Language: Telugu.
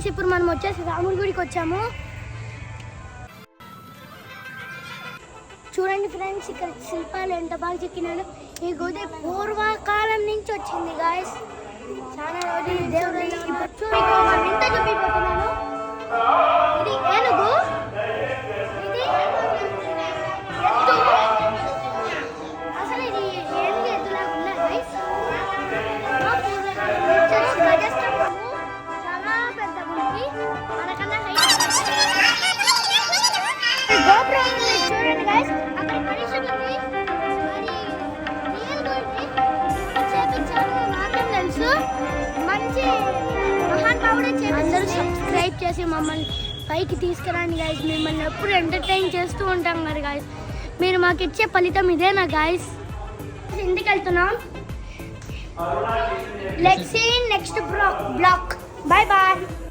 ఫ్రెండ్స్ ఇప్పుడు మనం వచ్చేసి రాముడి గుడికి వచ్చాము. చూడండి ఫ్రెండ్స్, ఇక్కడ శిల్పాలు ఎంత బాగా చెక్కినాడు. ఈ గుడి పూర్వకాలం నుంచి వచ్చింది గాయస్. చాలా రోజులు దేవుడు ఇప్పుడు మనం ఇంత చూపిపోతున్నాను. ఇది ఏనుగు, ఇది ఎత్తు. అసలు ఇది ఏనుగు ఎత్తులాగా ఉన్నాయి గాయస్. గజస్తంభము చాలా పెద్దగా ఉంది, మనకన్నా గోపురం చూడండి గాయస్. అక్కడ మనిషి ఉంది, తెలుసు మంచి మహానుభావుడే. అందరూ సబ్స్క్రైబ్ చేసి మమ్మల్ని పైకి తీసుకురండి గాయస్. మిమ్మల్ని ఎప్పుడు ఎంటర్టైన్ చేస్తూ ఉంటాం మరి గాయస్. మీరు మాకు ఇచ్చే ఫలితం ఇదేనా గాయస్? ఇంటికి వెళ్తున్నాం. Let's see next block. Bye bye.